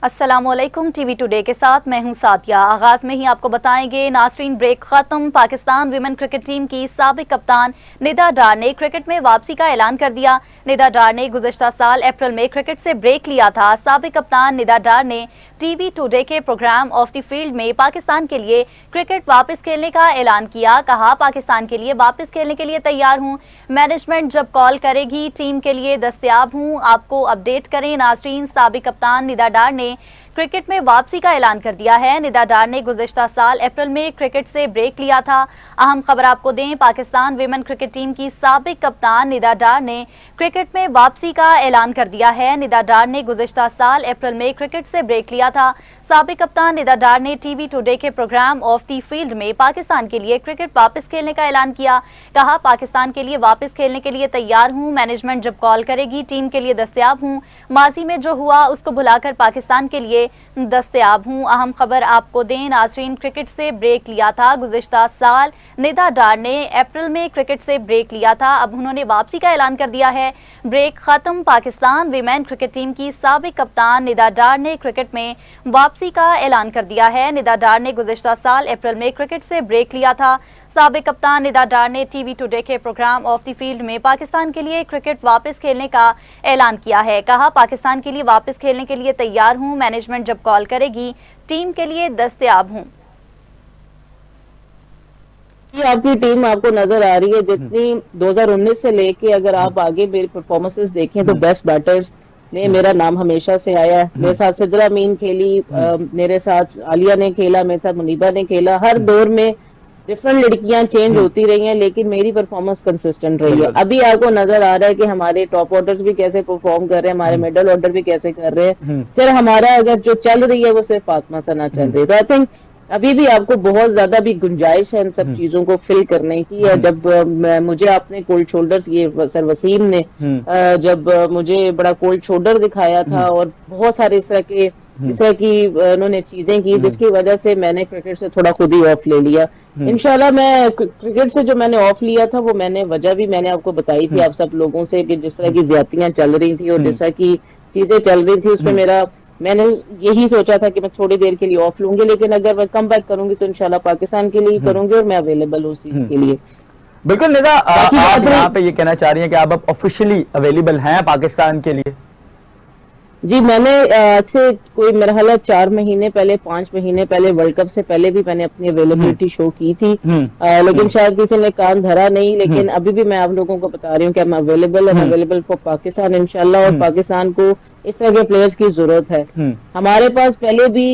अस्सलाम वालेकुम। TV today के साथ मैं हूं सादिया। आगाज में ही आपको बताएंगे नाज़रीन, ब्रेक खत्म। पाकिस्तान विमेन क्रिकेट टीम की साबिक कप्तान निदा डार ने क्रिकेट में वापसी का ऐलान कर दिया। निदा डार ने गुज़श्ता साल अप्रैल में क्रिकेट से ब्रेक लिया था। साबिक कप्तान निदा डार ने टीवी टुडे के प्रोग्राम ऑफ द फील्ड में पाकिस्तान के लिए क्रिकेट वापस खेलने का ऐलान किया। कहा, पाकिस्तान के लिए वापस खेलने के लिए तैयार हूं। मैनेजमेंट जब कॉल करेगी टीम के लिए दस्तयाब हूं। आपको अपडेट करें नाज़रीन, साबिक कप्तान निदा डार ने क्रिकेट में वापसी का ऐलान कर दिया है। निदा डार ने गुज़श्ता साल अप्रैल में क्रिकेट से ब्रेक लिया था। अहम खबर आपको दें, पाकिस्तान विमेन क्रिकेट टीम की साबिक कप्तान निदा डार ने क्रिकेट में वापसी का ऐलान कर दिया है। निदा डार ने गुज़श्ता साल अप्रैल में क्रिकेट से ब्रेक लिया था। साबिक कप्तान निदा डार ने टीवी टुडे के प्रोग्राम ऑफ द फील्ड में पाकिस्तान के लिए क्रिकेट वापस खेलने का ऐलान किया। कहा, पाकिस्तान के लिए वापस खेलने के लिए तैयार हूं। मैनेजमेंट जब कॉल करेगी टीम के लिए दस्तयाब हूं। माजी में जो हुआ उसको भुलाकर पाकिस्तान के लिए दस्तयाब हूं। अहम खबर आपको दें नाज़रीन, क्रिकेट से ब्रेक लिया था गुज़श्ता साल। निदा डार ने अप्रैल में क्रिकेट से ब्रेक लिया था। अब उन्होंने वापसी का ऐलान कर दिया है। ब्रेक खत्म। पाकिस्तान विमेन क्रिकेट टीम की साबिक कप्तान निदा डार ने क्रिकेट में वापसी का ऐलान कर दिया है। निदा डार ने गुज़श्ता साल अप्रैल में क्रिकेट से ब्रेक लिया था। साबिक कप्तान निदा डार ने टीवी टुडे के प्रोग्राम ऑफ द फील्ड में पाकिस्तान के लिए क्रिकेट वापस खेलने का ऐलान किया है। कहा, पाकिस्तान के लिए वापस खेलने के लिए तैयार हूं। मैनेजमेंट जब कॉल करेगी टीम के लिए दस्तयाब हूं। आपकी टीम आपको नजर आ रही है जितनी 2019 से लेके अगर आप आगे मेरी परफॉर्मेंसेस देखें तो बेस्ट बैटर्स ने मेरा नाम हमेशा से आया है। मेरे साथ सिद्रा अमीन खेली, मेरे साथ आलिया ने खेला, मेरे साथ मुनीबा ने खेला। हर दौर में डिफरेंट लड़कियां चेंज होती रही हैं लेकिन मेरी परफॉर्मेंस कंसिस्टेंट रही है। अभी आपको नजर आ रहा है कि हमारे टॉप ऑर्डर्स भी कैसे परफॉर्म कर रहे हैं, हमारे मिडल ऑर्डर भी कैसे कर रहे हैं। सिर्फ हमारा अगर जो चल रही है वो सिर्फ फातिमा सना चल रही है। तो आई थिंक अभी भी आपको बहुत ज्यादा भी गुंजाइश है इन सब चीजों को फिल करने की। जब मुझे आपने कोल्ड शोल्डर्स, ये सर वसीम ने जब मुझे बड़ा कोल्ड शोल्डर दिखाया था और बहुत सारे इस तरह की उन्होंने चीजें की जिसकी वजह से मैंने क्रिकेट से थोड़ा खुद ही ऑफ ले लिया। इंशाल्लाह मैं क्रिकेट से जो मैंने ऑफ लिया था वो वजह भी मैंने आपको बताई थी आप सब लोगों से कि जिस तरह की ज्यादतियां चल रही थी और जिस तरह की चीजें चल रही थी उसमें मैंने यही सोचा था कि मैं थोड़ी देर के लिए ऑफ लूंगी, लेकिन अगर मैं कम बैक करूंगी तो इंशाल्लाह पाकिस्तान के लिए करूंगी और मैं अवेलेबल हूँ उस चीज के लिए। बिल्कुल निदा, आप यहाँ पे ये कहना चाह रही हैं कि आप अब ऑफिशियली अवेलेबल हैं पाकिस्तान के लिए? जी, मैंने आज से कोई मेरा ख्याल 4 महीने पहले 5 महीने पहले वर्ल्ड कप से पहले भी मैंने अपनी अवेलेबिलिटी शो की थी, लेकिन शायद किसी ने कान धरा नहीं। लेकिन अभी भी मैं आप लोगों को बता रही हूँ कि मैं अवेलेबल फॉर पाकिस्तान इंशाल्लाह। और पाकिस्तान को इस तरह के प्लेयर्स की जरूरत है। हमारे पास पहले भी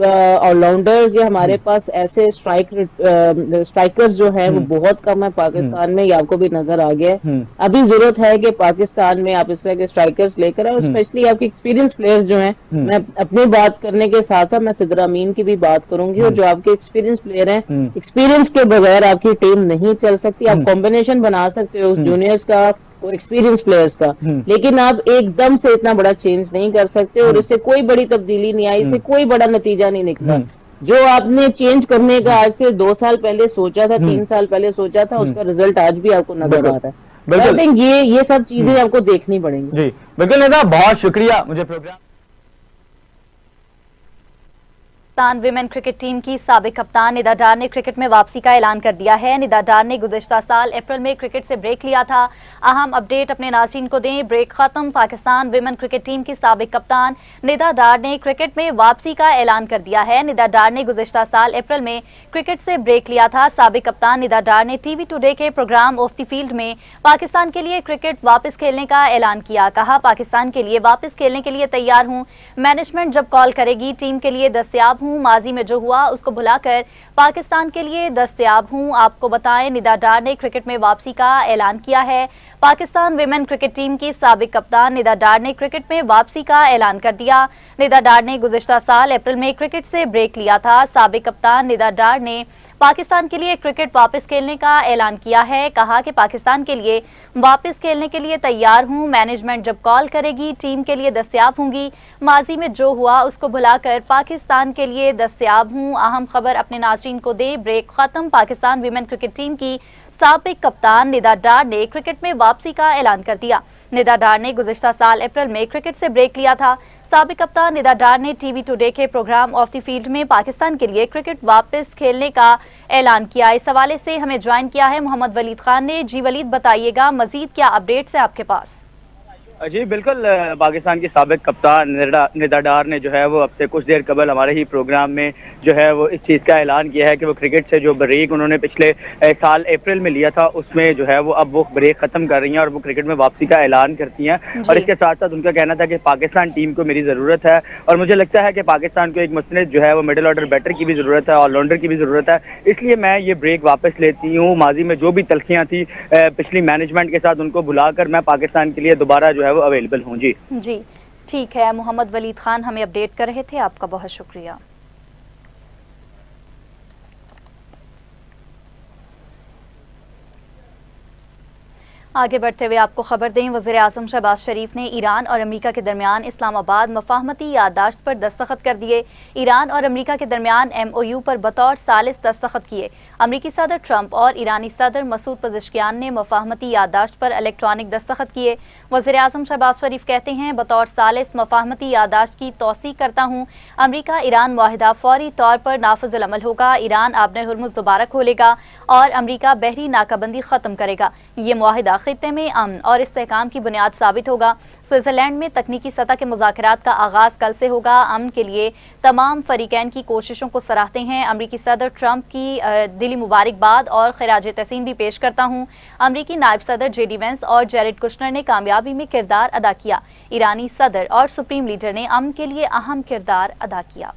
ऑलराउंडर्स या हमारे पास ऐसे स्ट्राइकर्स जो हैं वो बहुत कम है पाकिस्तान में, ये आपको भी नजर आ गया है। अभी जरूरत है कि पाकिस्तान में आप इस तरह के स्ट्राइकर्स लेकर आए और स्पेशली आपके एक्सपीरियंस प्लेयर्स जो हैं। मैं अपनी बात करने के साथ साथ मैं सिद्रा अमीन की भी बात करूंगी। और जो आपके एक्सपीरियंस प्लेयर हैं, एक्सपीरियंस के बगैर आपकी टीम नहीं चल सकती। आप कॉम्बिनेशन बना सकते हो जूनियर्स का और एक्सपीरियंस प्लेयर्स का, लेकिन आप एकदम से इतना बड़ा चेंज नहीं कर सकते और इससे कोई बड़ी तब्दीली नहीं आई, इससे कोई बड़ा नतीजा नहीं निकला। जो आपने चेंज करने का आज से 2 साल पहले सोचा था, 3 साल पहले सोचा था, उसका रिजल्ट आज भी आपको नजर आ रहा है। आई थिंक ये सब चीजें आपको देखनी पड़ेंगी। जी बिल्कुल निदा, बहुत शुक्रिया। मुझे programme Pakistan women cricket team की साबिक कप्तान निदा डार ने क्रिकेट में वापसी का ऐलान कर दिया है। निदा डार ने गुज़श्ता साल अप्रैल में क्रिकेट से ब्रेक लिया था। अहम अपडेट अपने नाज़रीन को दें, ब्रेक खत्म। पाकिस्तान विमेन क्रिकेट टीम की साबिक कप्तान निदा डार ने क्रिकेट में वापसी का ऐलान कर दिया है। निदा डार ने गुज़श्ता साल अप्रैल में क्रिकेट से ब्रेक लिया था। साबिक कप्तान निदा डार ने टीवी टुडे के प्रोग्राम ऑफ द फील्ड में पाकिस्तान के लिए क्रिकेट वापस खेलने का ऐलान किया। कहा, पाकिस्तान के लिए वापस खेलने के लिए तैयार हूँ। मैनेजमेंट जब कॉल करेगी टीम के लिए दस्तयाब हूँ। माजी में जो हुआ उसको भुलाकर पाकिस्तान के लिए दस्तयाब हूं। आपको बताएं, निदा डार ने क्रिकेट में वापसी का ऐलान किया है। पाकिस्तान विमेन क्रिकेट टीम की साबिक कप्तान निदा डार ने क्रिकेट में वापसी का ऐलान कर दिया। निदा डार ने गुज़श्ता साल अप्रैल में क्रिकेट से ब्रेक लिया था। साबिक कप्तान निदा डार ने पाकिस्तान के लिए क्रिकेट वापस खेलने का ऐलान किया है। कहा कि पाकिस्तान के लिए वापस खेलने के लिए तैयार हूं। मैनेजमेंट जब कॉल करेगी टीम के लिए दस्तयाब होंगी। माजी में जो हुआ उसको भुलाकर पाकिस्तान के लिए दस्तयाब हूं। अहम खबर अपने नाज़रीन को दे, ब्रेक खत्म। पाकिस्तान विमेन क्रिकेट टीम की साबिक कप्तान निदा डार ने क्रिकेट में वापसी का ऐलान कर दिया। निदा डार ने गुज़श्ता साल अप्रैल में क्रिकेट से ब्रेक लिया था। साबिक कप्तान निदा डार ने टीवी टुडे के प्रोग्राम ऑफ द फील्ड में पाकिस्तान के लिए क्रिकेट वापस खेलने का ऐलान किया। इस हवाले से हमें ज्वाइन किया है मोहम्मद वलीद खान ने। जी वलीद, बताइएगा मजीद क्या अपडेट्स है आपके पास? जी बिल्कुल, पाकिस्तान की साबिक कप्तान निदा डार ने जो है वो अब से कुछ देर कबल हमारे ही प्रोग्राम में जो है वो इस चीज़ का ऐलान किया है कि वो क्रिकेट से जो ब्रेक उन्होंने पिछले साल अप्रैल में लिया था उसमें जो है वो अब वो ब्रेक ख़त्म कर रही हैं और वो क्रिकेट में वापसी का ऐलान करती हैं। और इसके साथ साथ उनका कहना था कि पाकिस्तान टीम को मेरी ज़रूरत है और मुझे लगता है कि पाकिस्तान को एक मुस्तनद जो है वो मिडिल ऑर्डर बैटर की भी ज़रूरत है, ऑलराउंडर की भी ज़रूरत है, इसलिए मैं ये ब्रेक वापस लेती हूँ। माजी में जो भी तलखियाँ थी पिछली मैनेजमेंट के साथ उनको भुलाकर मैं पाकिस्तान के लिए दोबारा जो है वो अवेलेबल हूँ। जी ठीक है, मोहम्मद वलीद खान हमें अपडेट कर रहे थे, आपका बहुत शुक्रिया। आगे बढ़ते हुए आपको खबर दें, वज़ीर आज़म शहबाज शरीफ ने ईरान और अमेरिका के दरमियान इस्लामाबाद मफाहमती याददाश्त पर दस्तखत कर दिए। ईरान और अमेरिका के दरमियान MOU पर बतौर सालिस दस्तखत किए। अमेरिकी सदर ट्रंप और ईरानी सदर मसूद पज़ेश्कियान ने मफाहमती याददाश्त पर इलेक्ट्रॉनिक दस्तखत किए। वज़ीर आज़म शहबाज शरीफ कहते हैं, बतौर सालिस मफाहमती याददाश्त की तौसीक करता हूँ। अमेरिका ईरान मुआहिदा फौरी तौर पर नाफिज़ अमल होगा। ईरान आबने हुर्मुज़ दोबारा खोलेगा और अमेरिका बहरी नाकाबंदी ख़त्म करेगा। ये मुआहिदा खित्ते में अमन और इस्तेहकाम की बुनियाद साबित होगा। स्विट्जरलैंड में तकनीकी सतह के मुज़ाकरात का आगाज कल से होगा। अमन के लिए तमाम फरीकैन की कोशिशों को सराहते हैं। अमरीकी सदर ट्रंप की दिली मुबारकबाद और खिराज तहसीन भी पेश करता हूँ। अमरीकी नायब सदर JD वेंस और जेरेड कुशनर ने कामयाबी में किरदार अदा किया। ईरानी सदर और सुप्रीम लीडर ने अमन के लिए अहम किरदार अदा किया।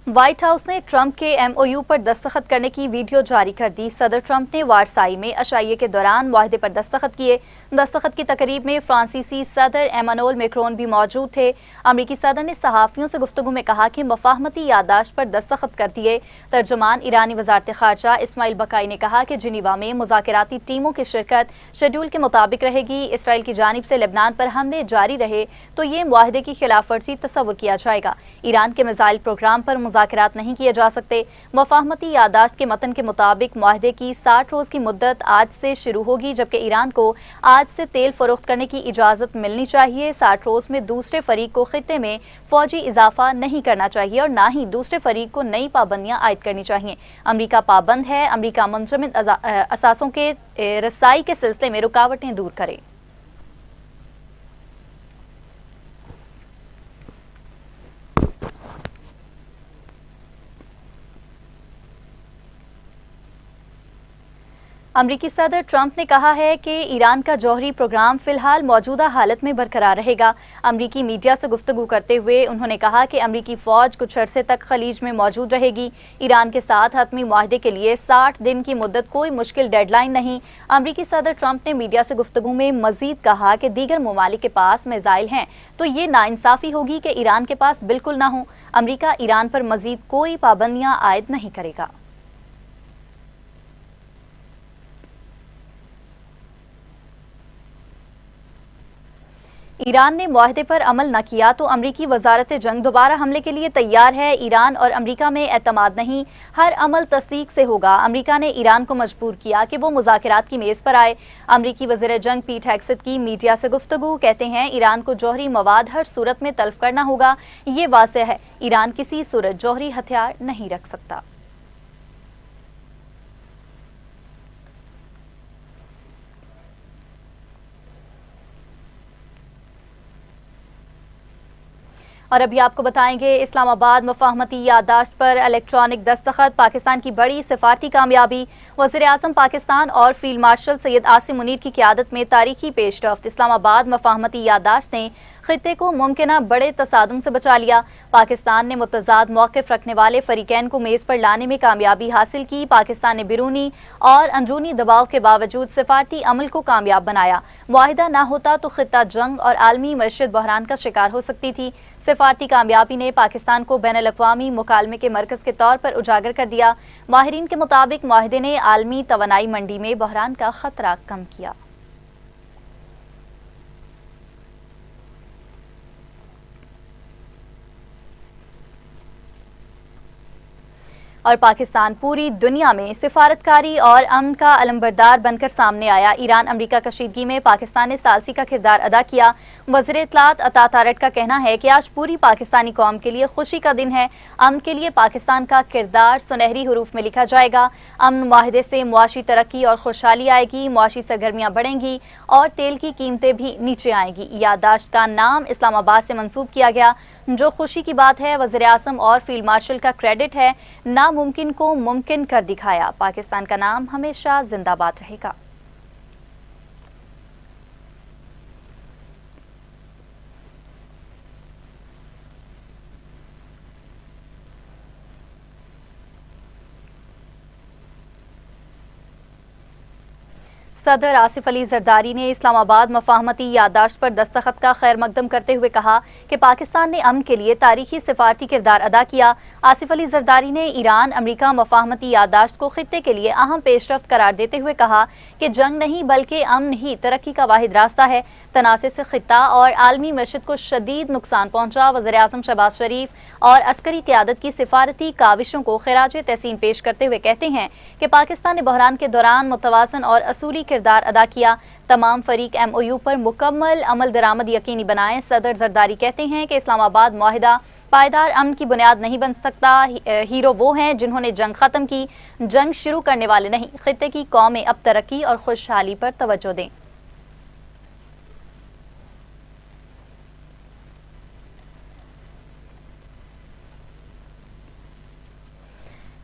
व्हाइट हाउस ने ट्रंप के MOU पर दस्तखत करने की वीडियो जारी कर दी। सदर ट्रंप ने वारसाई में अशाइये के दौरान मुआहदे पर दस्तखत किए। दस्तखत की तकरीब में फ्रांसीसी सदर एमानुएल मैक्रोन भी मौजूद थे। अमरीकी सदर ने सहाफ़ियों से गुफ्तगू में कहा कि मफाहमती याददाश्त पर दस्तखत कर दिए। तर्जुमान ईरानी वज़ारत ख़ारजा इस्माइल बकाई ने कहा कि जिनीवा में मुज़ाकराती टीमों की शिरकत शेड्यूल के मुताबिक रहेगी। इसराइल की जानिब से लेबनान पर हमले जारी रहे तो ये मुआहदे की खिलाफ वर्जी तस्वुर किया जाएगा। ईरान के मिसाइल प्रोग्राम पर मुज़ाकरात नहीं किए जा सकते। मफाहमती याददाश्त के मतन के मुताबिक मुआहदे की 60 रोज़ की मुद्दत आज से शुरू होगी, जबकि ईरान को आज से तेल फरोख्त करने की इजाज़त मिलनी चाहिए। 60 रोज़ में दूसरे फरीक को खित्ते में फौजी इजाफा नहीं करना चाहिए और ना ही दूसरे फरीक को नई पाबंदियां आयद करनी चाहिए। अमरीका पाबंद है। अमरीका मुंजमद असासों के रसाई के सिलसिले में रुकावटें दूर करे। अमरीकी सदर ट्रंप ने कहा है कि ईरान का जौहरी प्रोग्राम फिलहाल मौजूदा हालत में बरकरार रहेगा। अमरीकी मीडिया से गुफ्तगू करते हुए उन्होंने कहा कि अमरीकी फौज कुछ अरसे तक खलीज में मौजूद रहेगी। ईरान के साथ हतमी मुआहदे के लिए 60 दिन की मुद्दत कोई मुश्किल डेडलाइन नहीं। अमरीकी सदर ट्रंप ने मीडिया से गुफ्तगू में मजीद कहा कि दीगर ममालिक के पास मिसाइल हैं तो ये नाइंसाफी होगी कि ईरान के पास बिल्कुल ना हो। अमरीका ईरान पर मजीद कोई पाबंदियां आयद नहीं करेगा। ईरान ने मुआहदे पर अमल न किया तो अमरीकी वजारत जंग दोबारा हमले के लिए तैयार है। ईरान और अमरीका में एतमाद नहीं, हर अमल तस्दीक से होगा। अमरीका ने ईरान को मजबूर किया कि वो मुज़ाकरात की मेज़ पर आए। अमरीकी वज़ीर जंग पीट हेग्सेथ की मीडिया से गुफ्तगू, कहते हैं ईरान को जौहरी मवाद हर सूरत में तल्फ करना होगा। ये वाज़ेह है, ईरान किसी सूरत जौहरी हथियार नहीं रख सकता। और अभी आपको बताएंगे इस्लामाबाद मफाहमती याददाश्त पर इलेक्ट्रॉनिक दस्तखत, पाकिस्तान की बड़ी सिफारती कामयाबी। वज़ीर आज़म पाकिस्तान और फील्ड मार्शल सैयद आसिम मुनीर की क़यादत में तारीखी पेशरफ्त। इस्लामाबाद मफाहमती याददाश्त ने खित्ते को मुमकिना बड़े तसादुम से बचा लिया। पाकिस्तान ने मुतज़ाद मौक़िफ़ रखने वाले फरीकैन को मेज़ पर लाने में कामयाबी हासिल की। पाकिस्तान ने बैरूनी और अंदरूनी दबाव के बावजूद सिफारती अमल को कामयाब बनाया। मुआहिदा ना होता तो खित्ता जंग और आलमी मईशत बहरान का शिकार हो सकती थी। सिफारती कामयाबी ने पाकिस्तान को बैनुल-अक़वामी मुकालमे के मरकज़ के तौर पर उजागर कर दिया। माहिरीन के मुताबिक मुआहिदे ने आलमी तवानाई मंडी में बहरान का खतरा कम किया। اور پاکستان پوری دنیا میں سفارتکاری اور امن کا علمبردار بن کر سامنے آیا۔ ایران امریکہ کشیدگی میں پاکستان نے ثالثی کا کردار ادا کیا۔ وزیر اطلاعات عطا تارٹ کا کہنا ہے کہ آج پوری پاکستانی قوم کے لیے خوشی کا دن ہے۔ امن کے لیے پاکستان کا کردار سنہری حروف میں لکھا جائے گا۔ امن معاہدے سے معاشی ترقی اور خوشحالی آئے گی، معاشی سرگرمیاں بڑھیں گی اور تیل کی قیمتیں بھی نیچے آئیں گی۔ یادداشت کا نام اسلام آباد سے منسوب کیا گیا۔ جو خوشی کی بات ہے، وزیر اعظم اور فیلڈ مارشل کا کریڈٹ ہے۔ ناممکن کو ممکن کر دکھایا۔ پاکستان کا نام ہمیشہ زندہ باد رہے گا۔ صدر آصف علی زرداری نے اسلام آباد مفاہمتی یادداشت پر دستخط کا خیر مقدم کرتے ہوئے کہا کہ پاکستان نے امن کے لیے تاریخی سفارتی کردار ادا کیا۔ آصف علی زرداری نے ایران امریکہ مفاہمتی یادداشت کو خطے کے لیے اہم پیش رفت قرار دیتے ہوئے کہا کہ جنگ نہیں بلکہ امن ہی ترقی کا واحد راستہ ہے۔ تنازع سے خطہ اور عالمی معیشت کو شدید نقصان پہنچا۔ وزیر اعظم شہباز شریف اور عسکری قیادت کی سفارتی کاوشوں کو خراج تحسین پیش کرتے ہوئے کہتے ہیں کہ پاکستان نے بحران کے دوران متوازن اور اصولی کردار ادا کیا۔ تمام فریق ایم او یو پر مکمل عمل درآمد یقینی بنائیں۔ صدر زرداری کہتے ہیں کہ اسلام آباد معاہدہ پائیدار امن کی بنیاد نہیں بن سکتا۔ ہیرو وہ ہیں جنہوں نے جنگ ختم کی، جنگ شروع کرنے والے نہیں۔ خطے کی قومیں اب ترقی اور خوشحالی پر توجہ دیں۔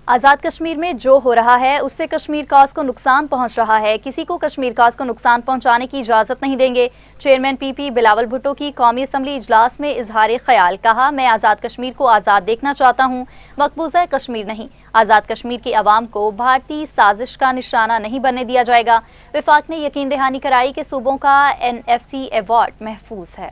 آزاد کشمیر میں جو ہو رہا ہے اس سے کشمیر کاز کو نقصان پہنچ رہا ہے۔ کسی کو کشمیر کاز کو نقصان پہنچانے کی اجازت نہیں دیں گے۔ چیئرمین پی پی بلاول بھٹو کی قومی اسمبلی اجلاس میں اظہار خیال، کہا میں آزاد کشمیر کو آزاد دیکھنا چاہتا ہوں، مقبوضہ کشمیر نہیں۔ آزاد کشمیر کی عوام کو بھارتی سازش کا نشانہ نہیں بننے دیا جائے گا۔ وفاق نے یقین دہانی کرائی کہ صوبوں کا NFC ایوارڈ محفوظ ہے۔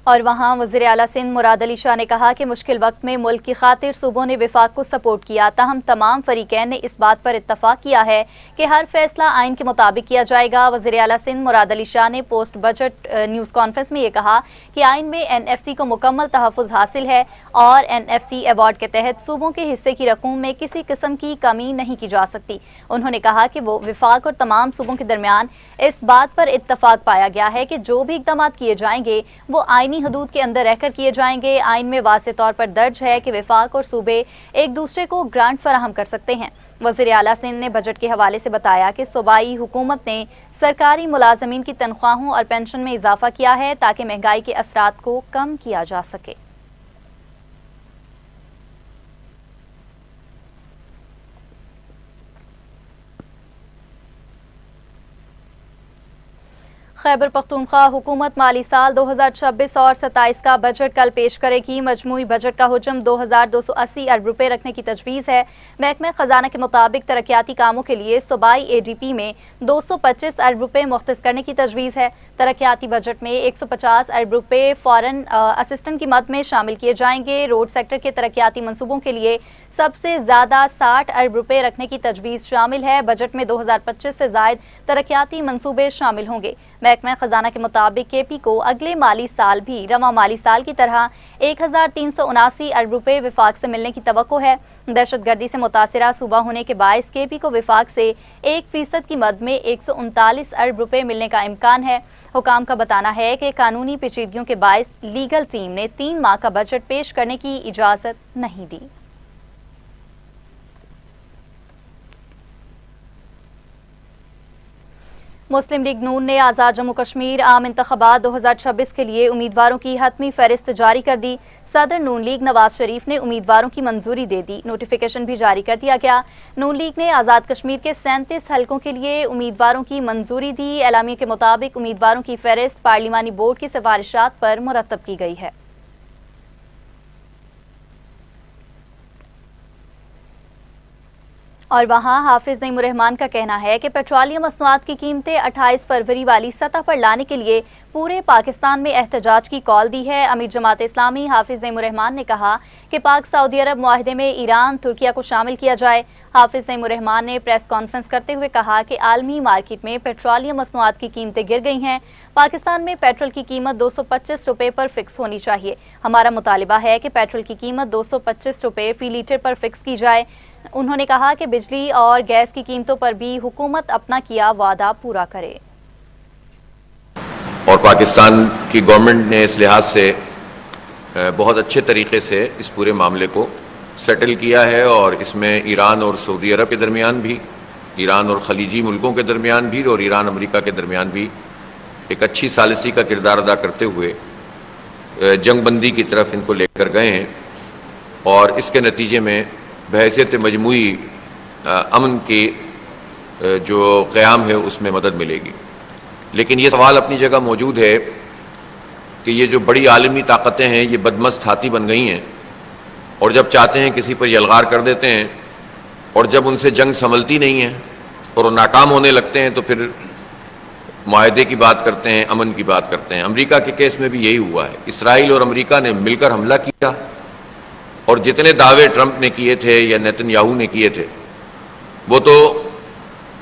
اور وہاں وزیر اعلیٰ سندھ مراد علی شاہ نے کہا کہ مشکل وقت میں ملک کی خاطر صوبوں نے وفاق کو سپورٹ کیا، تاہم تمام فریقین نے اس بات پر اتفاق کیا ہے کہ ہر فیصلہ آئین کے مطابق کیا جائے گا۔ وزیر اعلیٰ سندھ مراد علی شاہ نے پوسٹ بجٹ نیوز کانفرنس میں یہ کہا کہ آئین میں NFC کو مکمل تحفظ حاصل ہے اور NFC ایوارڈ کے تحت صوبوں کے حصے کی رقوم میں کسی قسم کی کمی نہیں کی جا سکتی۔ انہوں نے کہا کہ وہ وفاق اور تمام صوبوں کے درمیان اس بات پر اتفاق پایا گیا ہے کہ جو بھی اقدامات کیے جائیں گے وہ آئینی حدود کے اندر رہ کر کیے جائیں گے۔ آئین میں واضح طور پر درج ہے کہ وفاق اور صوبے ایک دوسرے کو گرانٹ فراہم کر سکتے ہیں۔ وزیر اعلیٰ سندھ نے بجٹ کے حوالے سے بتایا کہ صوبائی حکومت نے سرکاری ملازمین کی تنخواہوں اور پینشن میں اضافہ کیا ہے تاکہ مہنگائی کے اثرات کو کم کیا جا سکے۔ خیبر پختونخوا حکومت مالی سال 2026 اور 27 کا بجٹ کل پیش کرے گی۔ مجموعی بجٹ کا حجم 2280 ارب روپے رکھنے کی تجویز ہے۔ محکمہ خزانہ کے مطابق ترقیاتی کاموں کے لیے صوبائی ADP میں 225 ارب روپے مختص کرنے کی تجویز ہے۔ ترقیاتی بجٹ میں 150 ارب روپے فارن اسسٹنٹ کی مد میں شامل کیے جائیں گے۔ روڈ سیکٹر کے ترقیاتی منصوبوں کے لیے سب سے زیادہ 60 ارب روپے رکھنے کی تجویز شامل ہے۔ بجٹ میں 2025 سے زائد ترقیاتی منصوبے شامل ہوں گے۔ محکمہ خزانہ کے مطابق KP کو اگلے مالی سال بھی رواں مالی سال کی طرح 1379 ارب روپے وفاق سے ملنے کی توقع ہے۔ دہشت گردی سے متاثرہ صوبہ ہونے کے باعث KP کو وفاق سے 1% کی مد میں 139 ارب روپے ملنے کا امکان ہے۔ حکام کا بتانا ہے کہ قانونی پیچیدگیوں کے باعث لیگل ٹیم نے 3 ماہ کا بجٹ پیش کرنے کی اجازت نہیں دی۔ مسلم لیگ نون نے آزاد جموں کشمیر عام انتخابات 2026 کے لیے امیدواروں کی حتمی فہرست جاری کر دی۔ صدر نون لیگ نواز شریف نے امیدواروں کی منظوری دے دی۔ نوٹیفیکیشن بھی جاری کر دیا گیا۔ نون لیگ نے آزاد کشمیر کے 37 حلقوں کے لیے امیدواروں کی منظوری دی۔ اعلامیے کے مطابق امیدواروں کی فہرست پارلیمانی بورڈ کی سفارشات پر مرتب کی گئی ہے۔ اور وہاں حافظ نعیم الرحمان کا کہنا ہے کہ پیٹرولیم مصنوعات کی قیمتیں 28 فروری والی سطح پر لانے کے لیے पूरे पाकिस्तान में एहतजाज की कॉल दी है। अमीर जमात इस्लामी हाफिज नईमुर्रहमान ने कहा कि पाक सऊदी अरब मुआहदे में ईरान तुर्किया को शामिल किया जाए। हाफिज नईमुर्रहमान ने प्रेस कॉन्फ्रेंस करते हुए कहा कि आलमी मार्केट में पेट्रोलियम मसनूआत की कीमतें गिर गई हैं। पाकिस्तान में पेट्रोल की कीमत 225 रुपये पर फिक्स होनी चाहिए। हमारा मुतालिबा है कि पेट्रोल की कीमत 225 रुपये फी लीटर पर फिक्स की जाए। उन्होंने कहा कि बिजली और गैस की कीमतों पर भी हुकूमत अपना किया वादा पूरा करे। और पाकिस्तान की गवर्नमेंट ने इस लिहाज से बहुत अच्छे तरीके से इस पूरे मामले को सेटल किया है, और इसमें ईरान और सऊदी अरब के दरमियान भी, ईरान और खलीजी मुल्कों के दरमियान भी, और ईरान अमेरिका के दरमियान भी एक अच्छी सालिसी का किरदार अदा करते हुए जंगबंदी की तरफ इनको लेकर गए हैं, और इसके नतीजे में बहैसियत मजमूई अमन की जो क़याम है उसमें मदद मिलेगी। लेकिन ये सवाल अपनी जगह मौजूद है कि ये जो बड़ी आलमी ताकतें हैं ये बदमस्त हाथी बन गई हैं, और जब चाहते हैं किसी पर यलगार कर देते हैं, और जब उनसे जंग संभलती नहीं है और वो नाकाम होने लगते हैं तो फिर मुआहदे की बात करते हैं, अमन की बात करते हैं। अमेरिका के केस में भी यही हुआ है। इसराइल और अमेरिका ने मिलकर हमला किया, और जितने दावे ट्रंप ने किए थे या नेतन्याहू ने किए थे वो तो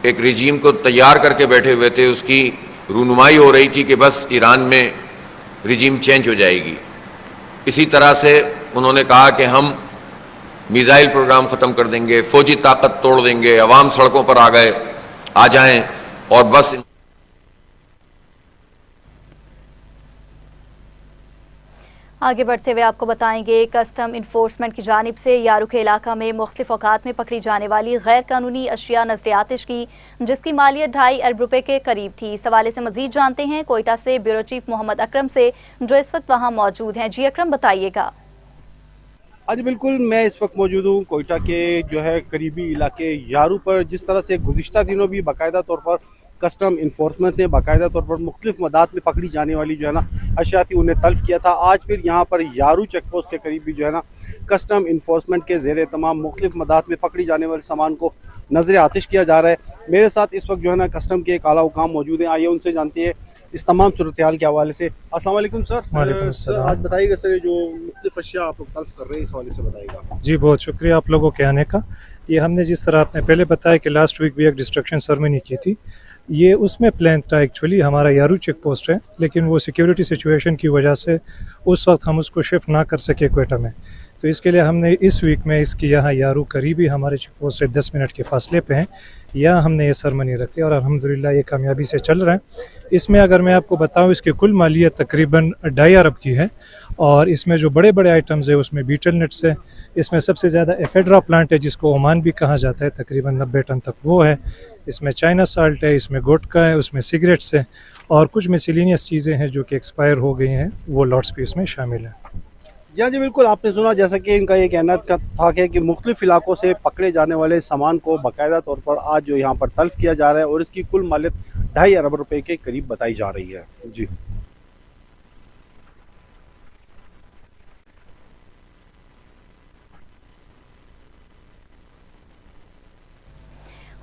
एक रिजीम को तैयार करके बैठे हुए थे, उसकी रूनुमाई हो रही थी कि बस ईरान में रिजीम चेंज हो जाएगी। इसी तरह से उन्होंने कहा कि हम मिसाइल प्रोग्राम ख़त्म कर देंगे, फौजी ताकत तोड़ देंगे, अवाम सड़कों पर आ जाएं और बस। आगे बढ़ते हुए आपको बताएंगे, कस्टम इन्फोर्समेंट की जानिब से यारू के इलाका में मुख्तलिफ औकात में पकड़ी जाने वाली गैर कानूनी अशिया नजर आतिश की, जिसकी मालियत 2.5 अरब रुपए के करीब थी। इस हवाले से मजीद जानते हैं कोयटा से ब्यूरो चीफ मोहम्मद अकरम से, जो इस वक्त वहाँ मौजूद हैं। जी अकरम, बताइएगा। आज बिल्कुल मैं इस वक्त मौजूद हूँ कोयटा के जो है करीबी इलाके यारू पर। जिस तरह से गुज़िश्ता दिनों भी बाकायदा तौर पर कस्टम इन्फोर्समेंट ने बाकायदा तौर पर मुख्तलिफ मदात में पकड़ी जाने वाली जो है ना अशिया थी उन्हें तल्फ किया था, आज फिर यहाँ पर यारू चेक पोस्ट के करीब भी जो है ना कस्टम इन्फोर्समेंट के ज़ेरे तमाम मुख्तलिफ मदात में पकड़ी जाने वाले सामान को नजर आतिश किया जा रहा है। मेरे साथ इस वक्त जो है ना कस्टम के एक आला हुकाम मौजूद हैं, आइए उनसे जानते हैं इस तमाम सूरत हाल के हवाले से। अस्सलाम वालेकुम सर। सर आज बताइएगा सर, जो मुख्तलिफ अशिया आप लोग तल्फ कर रहे हैं इस हवाले से बताइएगा। जी बहुत शुक्रिया आप लोगों के आने का। ये हमने जिस तरह आपने पहले बताया कि लास्ट वीक भी एक डिस्ट्रक्शन सेरेमनी की थी, ये उसमें प्लान था। एक्चुअली हमारा यारू चेक पोस्ट है, लेकिन वो सिक्योरिटी सिचुएशन की वजह से उस वक्त हम उसको शिफ्ट ना कर सके कोयटा में, तो इसके लिए हमने इस वीक में इसकी यहाँ यारू करीबी हमारे चेक पोस्ट से 10 मिनट के फासले पे हैं, यहाँ हमने ये सेरेमनी रखी और अल्हम्दुलिल्लाह ये कामयाबी से चल रहा है। इसमें अगर मैं आपको बताऊँ, इसकी कुल मालियत तकरीबन 2.5 अरब की है, और इसमें जो बड़े बड़े आइटम्स है उसमें बीटल नट्स है, इसमें सबसे ज़्यादा एफेड्रा प्लांट है जिसको ओमान भी कहा जाता है, तकरीबन 90 टन तक वो है, इसमें चाइना साल्ट है, इसमें गुटखा है, उसमें सिगरेट्स है, और कुछ मिसलिनियस चीज़ें हैं जो कि एक्सपायर हो गई हैं, वो लॉट्स भी इसमें शामिल हैं। जी हाँ जी बिल्कुल, आपने सुना जैसा कि इनका ये कहना था कि मुख्तलिफ इलाकों से पकड़े जाने वाले सामान को बाकायदा तौर पर आज जो यहाँ पर तल्फ किया जा रहा है, और इसकी कुल मालियत 2.5 अरब रुपए के करीब बताई जा रही है। जी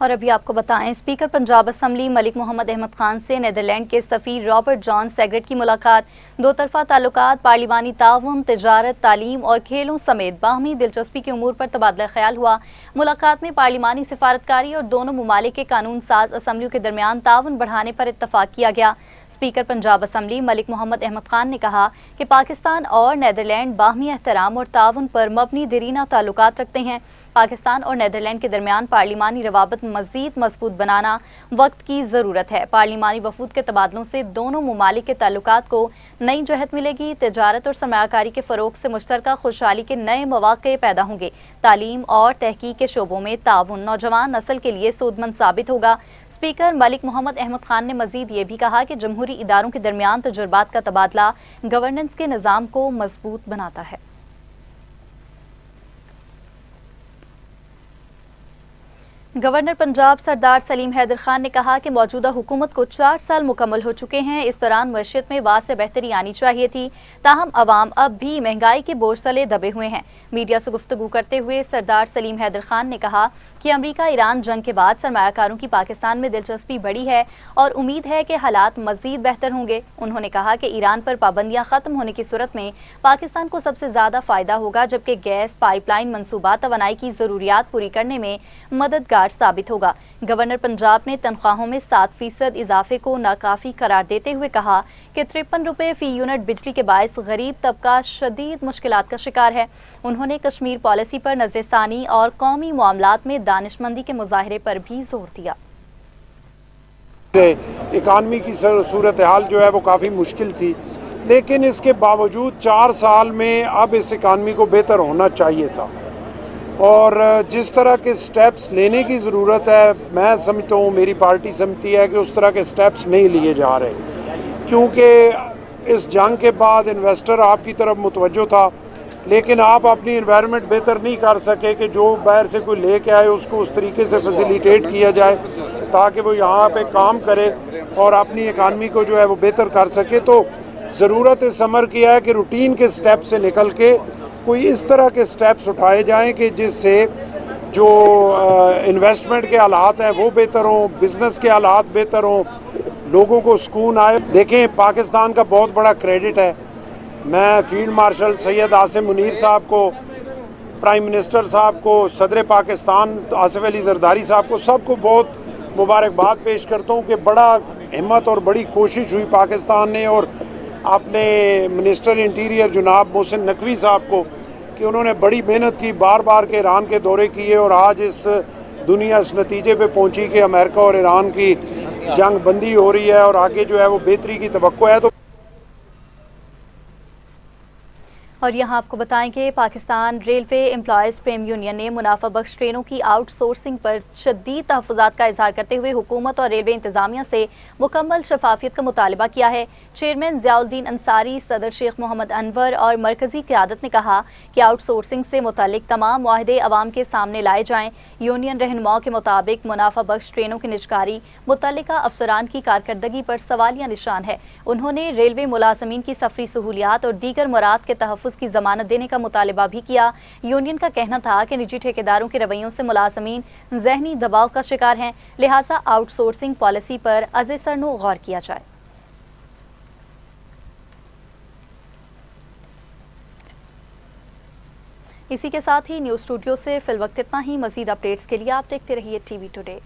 और अभी आपको बताएं, स्पीकर पंजाब असम्बली मलिक मोहम्मद अहमद खान से नीदरलैंड के सफ़ीर रॉबर्ट जॉन सेग्रेट की मुलाकात। दो तरफा ताल्लुकात, पार्लिमानी ताउन, तिजारत, तालीम और खेलों समेत बाहमी दिलचस्पी के उमूर पर तबादला ख्याल हुआ। मुलाकात में पार्लिमानी सिफारतकारी और दोनों ममालिक के कानून साज असम्बलियों के दरमियान ताउन बढ़ाने पर इत्तफाक किया गया। स्पीकर पंजाब असम्बली मलिक मोहम्मद अहमद खान ने कहा कि पाकिस्तान और नीदरलैंड बाहमी एहतराम और ताउन पर मबनी दरीना ताल्लुकात रखते हैं। पाकिस्तान और नीदरलैंड के दरमियान पार्लिमानी रवाबत मज़ीद मजबूत बनाना वक्त की ज़रूरत है। पार्लिमानी वफूद के तबादलों से दोनों ममालिक के ताल्लुकात को नई जहत मिलेगी। तिजारत और सरमायाकारी के फ़रोग से मुश्तरका खुशहाली के नए मौक़े पैदा होंगे। तालीम और तहकीक के शोबों में ताउन नौजवान नस्ल के लिए सूदमंद साबित होगा। स्पीकर मलिक मोहम्मद अहमद खान ने मजीद ये भी कहा कि जमहूरी इदारों के दरमियान तजुर्बात का तबादला गवर्नेंस के निज़ाम को मजबूत बनाता है। گورنر پنجاب سردار سلیم حیدر خان نے کہا کہ موجودہ حکومت کو 4 سال مکمل ہو چکے ہیں، اس دوران معیشت میں واسع بہتری آنی چاہیے تھی، تاہم عوام اب بھی مہنگائی کے بوجھ تلے دبے ہوئے ہیں۔ میڈیا سے گفتگو کرتے ہوئے سردار سلیم حیدر خان نے کہا کہ امریکہ ایران جنگ کے بعد سرمایہ کاروں کی پاکستان میں دلچسپی بڑھی ہے اور امید ہے کہ حالات مزید بہتر ہوں گے۔ انہوں نے کہا کہ ایران پر پابندیاں ختم ہونے کی صورت میں پاکستان کو سب سے زیادہ فائدہ ہوگا، جبکہ گیس پائپ لائن منصوبات توانائی کی ضروریات پوری کرنے میں مددگار ثابت ہوگا۔ گورنر پنجاب نے تنخواہوں میں 7% اضافے کو ناکافی قرار دیتے ہوئے کہا کہ 53 روپے فی یونٹ بجلی کے باعث غریب طبقہ شدید مشکلات کا شکار ہے۔ انہوں نے کشمیر پالیسی پر نظر ثانی اور قومی معاملات میں دانش مندی کے مظاہرے پر بھی زور دیا۔ اکانومی کی صورتحال جو ہے وہ کافی مشکل تھی، لیکن اس کے باوجود 4 سال میں اب اس اکانومی کو بہتر ہونا چاہیے تھا، اور جس طرح کے سٹیپس لینے کی ضرورت ہے، میں سمجھتا ہوں، میری پارٹی سمجھتی ہے کہ اس طرح کے سٹیپس نہیں لیے جا رہے، کیونکہ اس جنگ کے بعد انویسٹر آپ کی طرف متوجہ تھا، لیکن آپ اپنی انوائرمنٹ بہتر نہیں کر سکے کہ جو باہر سے کوئی لے کے آئے اس کو اس طریقے سے فیسیلیٹیٹ کیا جائے تاکہ وہ یہاں پہ کام کرے اور اپنی اکانومی کو جو ہے وہ بہتر کر سکے۔ تو ضرورت اس امر کی ہے کہ روٹین کے سٹیپ سے نکل کے کوئی اس طرح کے سٹیپس اٹھائے جائیں کہ جس سے جو انویسٹمنٹ کے حالات ہیں وہ بہتر ہوں، بزنس کے حالات بہتر ہوں، لوگوں کو سکون آئے۔ دیکھیں، پاکستان کا بہت بڑا کریڈٹ ہے، میں فیلڈ مارشل سید عاصم منیر صاحب کو، پرائم منسٹر صاحب کو، صدر پاکستان آصف علی زرداری صاحب کو، سب کو بہت مبارکباد پیش کرتا ہوں کہ بڑا ہمت اور بڑی کوشش ہوئی پاکستان نے، اور اپنے منسٹر انٹیریئر جناب محسن نقوی صاحب کو کہ انہوں نے بڑی محنت کی، بار بار کے ایران کے دورے کیے، اور آج اس دنیا اس نتیجے پہ پہنچی کہ امریکہ اور ایران کی جنگ بندی ہو رہی ہے اور آگے جو ہے وہ بہتری کی توقع ہے۔ تو اور یہاں آپ کو بتائیں کہ Pakistan railway employees Prem union نے منافع بخش ٹرینوں کی آؤٹ سورسنگ پر شدید تحفظات کا اظہار کرتے ہوئے حکومت اور ریلوے انتظامیہ سے مکمل شفافیت کا مطالبہ کیا ہے۔ چیئرمین ضیاء الدین انصاری، صدر شیخ محمد انور اور مرکزی قیادت نے کہا کہ آؤٹ سورسنگ سے متعلق تمام معاہدے عوام کے سامنے لائے جائیں۔ یونین رہنماؤں کے مطابق منافع بخش ٹرینوں کی نجکاری متعلقہ افسران کی کارکردگی پر سوالیہ نشان ہے۔ انہوں نے ریلوے ملازمین کی سفری سہولیات اور دیگر مراد کے تحفظ کی ضمانت دینے کا مطالبہ بھی کیا۔ یونین کا کہنا تھا کہ نجی ٹھیکیداروں کے رویوں سے ملازمین ذہنی دباؤ کا شکار ہیں، لہٰذا آؤٹ سورسنگ پالیسی پر از سرنو غور کیا جائے۔ اسی کے ساتھ ہی نیوز اسٹوڈیو سے فی الوقت اتنا ہی۔ مزید اپڈیٹس کے لیے آپ دیکھتے رہیے ٹی وی ٹوڈے۔